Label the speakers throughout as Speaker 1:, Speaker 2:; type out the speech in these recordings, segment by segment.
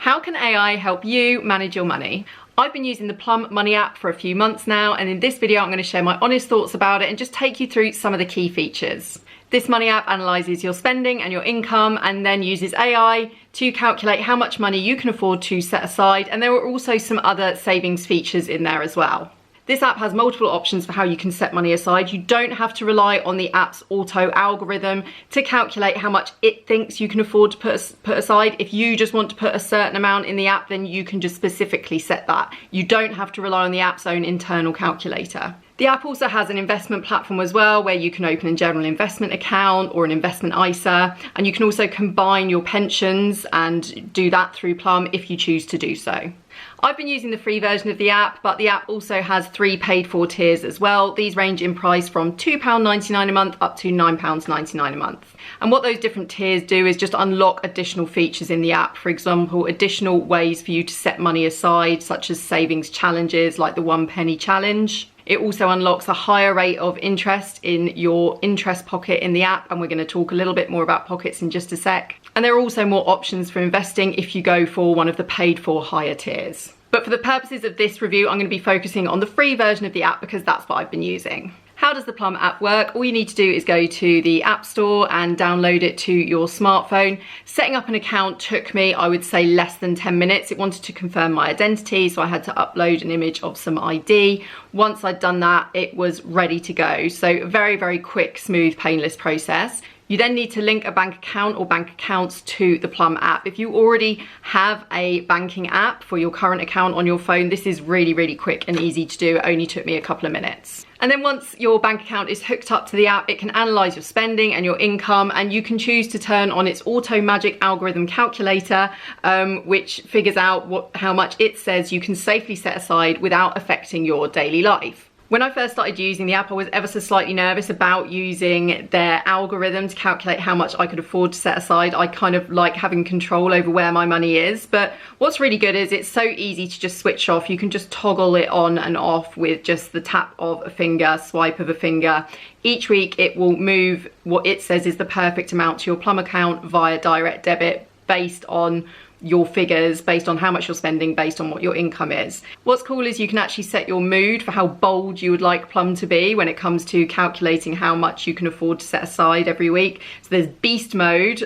Speaker 1: How can AI help you manage your money? I've been using the Plum Money app for a few months now, and in this video I'm going to share my honest thoughts about it and just take you through some of the key features. This money app analyses your spending and your income and then uses AI to calculate how much money you can afford to set aside, and there are also some other savings features in there as well. This app has multiple options for how you can set money aside. You don't have to rely on the app's auto algorithm to calculate how much it thinks you can afford to put aside. If you just want to put a certain amount in the app, then you can just specifically set that. You don't have to rely on the app's own internal calculator. The app also has an investment platform as well, where you can open a general investment account or an investment ISA, and you can also combine your pensions and do that through Plum if you choose to do so. I've been using the free version of the app, but the app also has 3 paid for tiers as well. These range in price from £2.99 a month up to £9.99 a month. And what those different tiers do is just unlock additional features in the app. For example, additional ways for you to set money aside, such as savings challenges like the 1 penny challenge. It also unlocks a higher rate of interest in your interest pocket in the app, and we're going to talk a little bit more about pockets in just a sec. And there are also more options for investing if you go for one of the paid for higher tiers. But for the purposes of this review, I'm going to be focusing on the free version of the app because that's what I've been using. How does the Plum app work? All you need to do is go to the App Store and download it to your smartphone. Setting up an account took me, I would say, less than 10 minutes. It wanted to confirm my identity, so I had to upload an image of some ID. Once I'd done that, it was ready to go. So very, very quick, smooth, painless process. You then need to link a bank account or bank accounts to the Plum app. If you already have a banking app for your current account on your phone, this is really, really quick and easy to do. It only took me a couple of minutes. And then once your bank account is hooked up to the app, it can analyze your spending and your income, and you can choose to turn on its auto magic algorithm calculator, which figures out how much it says you can safely set aside without affecting your daily life. When I first started using the app, I was ever so slightly nervous about using their algorithm to calculate how much I could afford to set aside. I kind of like having control over where my money is, but what's really good is it's so easy to just switch off. You can just toggle it on and off with just the tap of a finger, swipe of a finger. Each week it will move what it says is the perfect amount to your Plum account via direct debit based on your figures, based on how much you're spending, based on what your income is. What's cool is you can actually set your mood for how bold you would like Plum to be when it comes to calculating how much you can afford to set aside every week. So there's beast mode,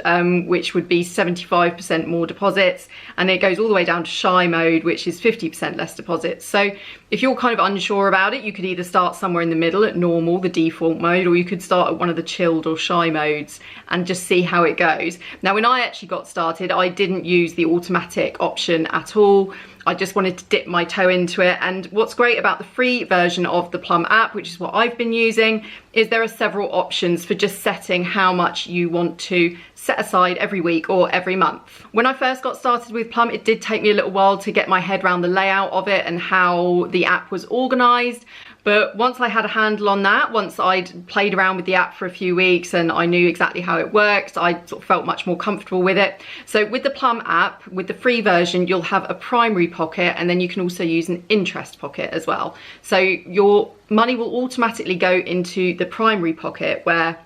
Speaker 1: which would be 75% more deposits, and it goes all the way down to shy mode, which is 50% less deposits. So if you're kind of unsure about it, you could either start somewhere in the middle at normal, the default mode, or you could start at one of the chilled or shy modes and just see how it goes. Now, when I actually got started, I didn't use the automatic option at all. I just wanted to dip my toe into it. And what's great about the free version of the Plum app, which is what I've been using, is there are several options for just setting how much you want to set aside every week or every month. When I first got started with Plum, it did take me a little while to get my head around the layout of it and how the app was organized. But once I had a handle on that, once I'd played around with the app for a few weeks and I knew exactly how it worked, I sort of felt much more comfortable with it. So with the Plum app, with the free version, you'll have a primary pocket, and then you can also use an interest pocket as well. So your money will automatically go into the primary pocket, where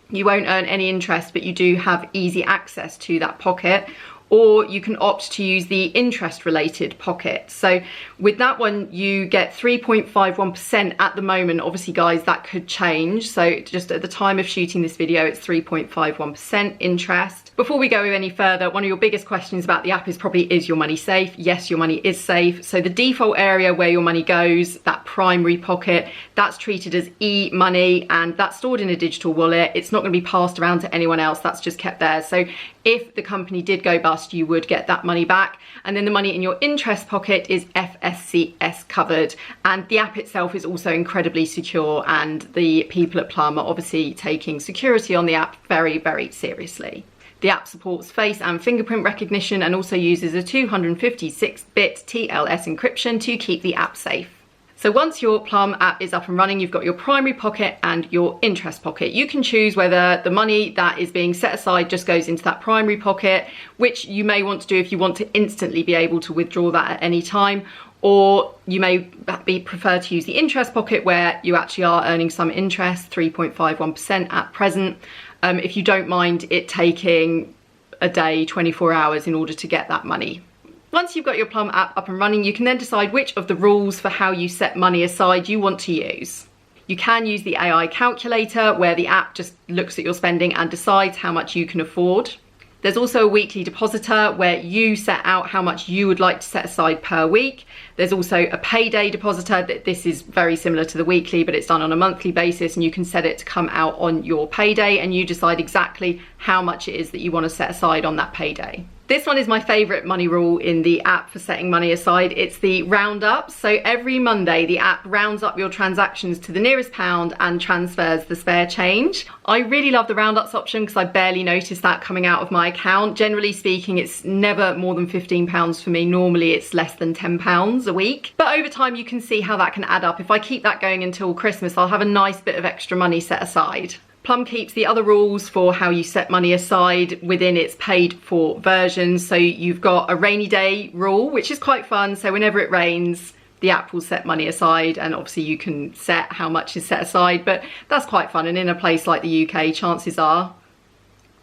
Speaker 1: you won't earn any interest, but you do have easy access to that pocket. Or you can opt to use the interest related pocket. So with that one, you get 3.51% at the moment. Obviously, guys, that could change. So just at the time of shooting this video, it's 3.51% interest. Before we go any further, one of your biggest questions about the app is probably, is your money safe? Yes, your money is safe. So the default area where your money goes, that primary pocket, that's treated as e-money, and that's stored in a digital wallet. It's not going to be passed around to anyone else. That's just kept there. So if the company did go bust, you would get that money back. And then the money in your interest pocket is FSCS covered. And the app itself is also incredibly secure, and the people at Plum are obviously taking security on the app very, very seriously. The app supports face and fingerprint recognition and also uses a 256-bit TLS encryption to keep the app safe. So once your Plum app is up and running, you've got your primary pocket and your interest pocket. You can choose whether the money that is being set aside just goes into that primary pocket, which you may want to do if you want to instantly be able to withdraw that at any time, or you may prefer to use the interest pocket, where you actually are earning some interest, 3.51% at present. If you don't mind it taking a day, 24 hours in order to get that money. Once you've got your Plum app up and running, you can then decide which of the rules for how you set money aside you want to use. You can use the AI calculator, where the app just looks at your spending and decides how much you can afford. There's also a weekly depositor where you set out how much you would like to set aside per week. There's also a payday depositor. This is very similar to the weekly, but it's done on a monthly basis, and you can set it to come out on your payday, and you decide exactly how much it is that you want to set aside on that payday. This one is my favorite money rule in the app for setting money aside. It's the roundup. So every Monday, the app rounds up your transactions to the nearest pound and transfers the spare change. I really love the roundups option because I barely notice that coming out of my account. Generally speaking, it's never more than £15 for me. Normally it's less than £10 a week. But over time, you can see how that can add up. If I keep that going until Christmas, I'll have a nice bit of extra money set aside. Plum keeps the other rules for how you set money aside within its paid for version. So you've got a rainy day rule, which is quite fun. So whenever it rains, the app will set money aside, and obviously you can set how much is set aside, but that's quite fun. And in a place like the UK, chances are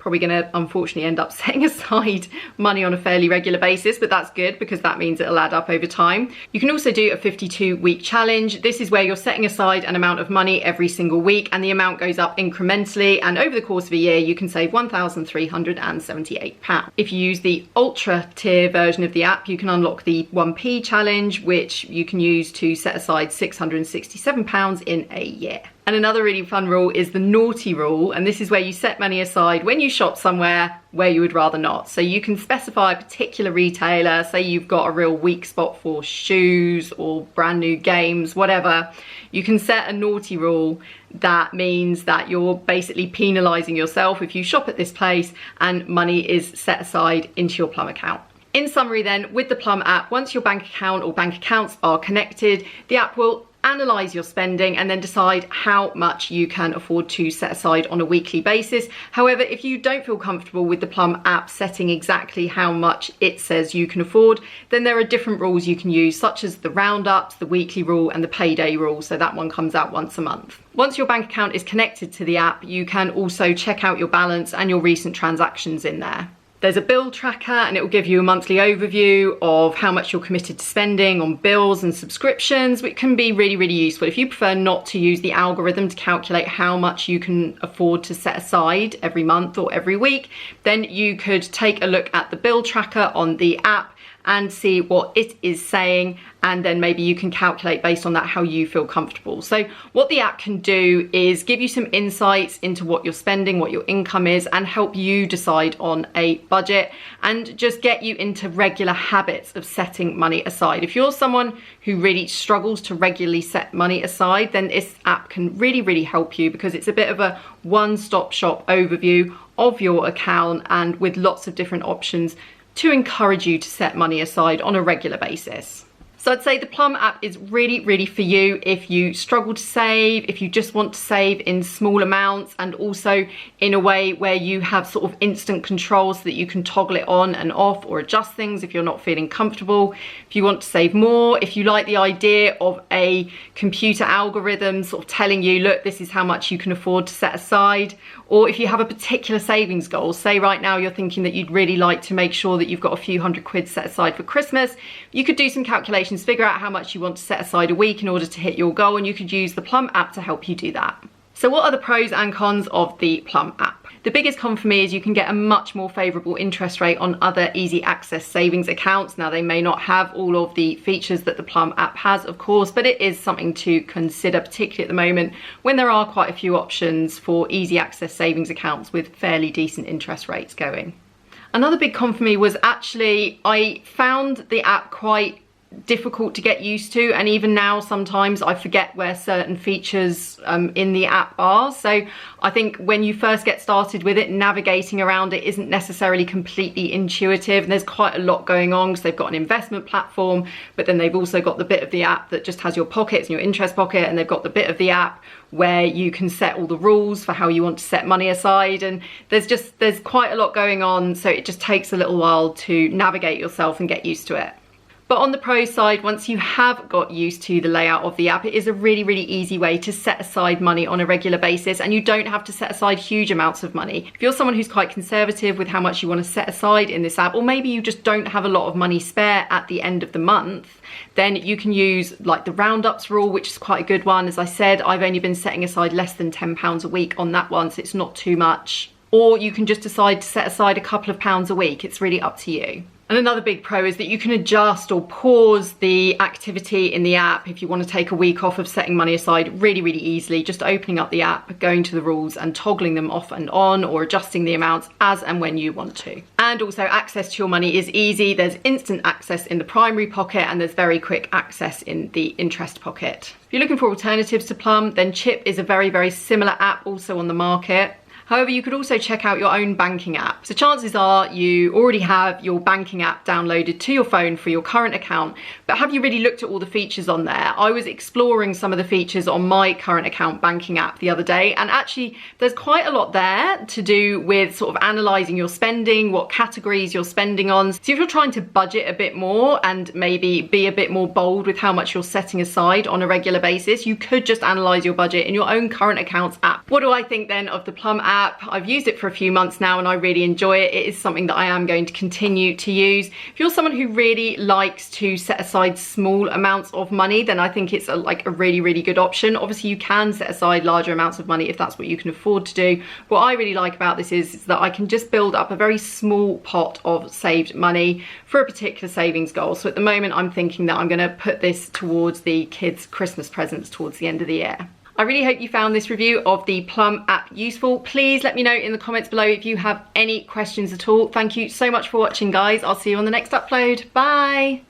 Speaker 1: probably going to unfortunately end up setting aside money on a fairly regular basis, but that's good because that means it'll add up over time. You can also do a 52-week challenge. This is where you're setting aside an amount of money every single week, and the amount goes up incrementally, and over the course of a year you can save £1,378. If you use the ultra tier version of the app, you can unlock the 1p challenge, which you can use to set aside £667 in a year. And another really fun rule is the naughty rule, and this is where you set money aside when you shop somewhere where you would rather not. So you can specify a particular retailer, say you've got a real weak spot for shoes or brand new games, whatever. You can set a naughty rule that means that you're basically penalising yourself if you shop at this place and money is set aside into your Plum account. In summary then, with the Plum app, once your bank account or bank accounts are connected, the app will analyse your spending and then decide how much you can afford to set aside on a weekly basis. However, if you don't feel comfortable with the Plum app setting exactly how much it says you can afford, then there are different rules you can use, such as the roundups, the weekly rule and the payday rule. So that one comes out once a month. Once your bank account is connected to the app, you can also check out your balance and your recent transactions in there. There's a bill tracker, and it will give you a monthly overview of how much you're committed to spending on bills and subscriptions, which can be really, really useful. If you prefer not to use the algorithm to calculate how much you can afford to set aside every month or every week, then you could take a look at the bill tracker on the app and see what it is saying, and then maybe you can calculate based on that how you feel comfortable. So what the app can do is give you some insights into what you're spending, what your income is, and help you decide on a budget and just get you into regular habits of setting money aside. If you're someone who really struggles to regularly set money aside, then this app can really, really help you, because it's a bit of a one-stop shop overview of your account and with lots of different options to encourage you to set money aside on a regular basis. So I'd say the Plum app is really, really for you if you struggle to save, if you just want to save in small amounts, and also in a way where you have sort of instant control so that you can toggle it on and off or adjust things if you're not feeling comfortable. If you want to save more, if you like the idea of a computer algorithm sort of telling you, look, this is how much you can afford to set aside, or if you have a particular savings goal, say right now you're thinking that you'd really like to make sure that you've got a few £100 set aside for Christmas, you could do some calculations, figure out how much you want to set aside a week in order to hit your goal, and you could use the Plum app to help you do that. So what are the pros and cons of the Plum app? The biggest con for me is you can get a much more favourable interest rate on other easy access savings accounts. Now, they may not have all of the features that the Plum app has, of course, but it is something to consider, particularly at the moment when there are quite a few options for easy access savings accounts with fairly decent interest rates going. Another big con for me was actually I found the app quite difficult to get used to, and even now sometimes I forget where certain features in the app are. So I think when you first get started with it, navigating around it isn't necessarily completely intuitive, and there's quite a lot going on because they've got an investment platform, but then they've also got the bit of the app that just has your pockets and your interest pocket, and they've got the bit of the app where you can set all the rules for how you want to set money aside, and there's quite a lot going on, so it just takes a little while to navigate yourself and get used to it. But on the pro side, once you have got used to the layout of the app, it is a really, really easy way to set aside money on a regular basis, and you don't have to set aside huge amounts of money. If you're someone who's quite conservative with how much you want to set aside in this app, or maybe you just don't have a lot of money spare at the end of the month, then you can use like the roundups rule, which is quite a good one. As I said, I've only been setting aside less than £10 a week on that one, so it's not too much. Or you can just decide to set aside a couple of pounds a week. It's really up to you. And another big pro is that you can adjust or pause the activity in the app if you want to take a week off of setting money aside really, really easily, just opening up the app, going to the rules and toggling them off and on, or adjusting the amounts as and when you want to. And also access to your money is easy. There's instant access in the primary pocket and there's very quick access in the interest pocket. If you're looking for alternatives to Plum, then Chip is a very, very similar app also on the market. However, you could also check out your own banking app. So chances are you already have your banking app downloaded to your phone for your current account, but have you really looked at all the features on there? I was exploring some of the features on my current account banking app the other day, and actually there's quite a lot there to do with sort of analysing your spending, what categories you're spending on. So if you're trying to budget a bit more and maybe be a bit more bold with how much you're setting aside on a regular basis, you could just analyse your budget in your own current accounts app. What do I think then of the Plum app? I've used it for a few months now and I really enjoy it. It is something that I am going to continue to use. If you're someone who really likes to set aside small amounts of money, then I think it's like a really, really good option. Obviously you can set aside larger amounts of money if that's what you can afford to do. What I really like about this is that I can just build up a very small pot of saved money for a particular savings goal. So at the moment I'm thinking that I'm going to put this towards the kids' Christmas presents towards the end of the year. I really hope you found this review of the Plum app useful. Please let me know in the comments below if you have any questions at all. Thank you so much for watching, guys. I'll see you on the next upload. Bye.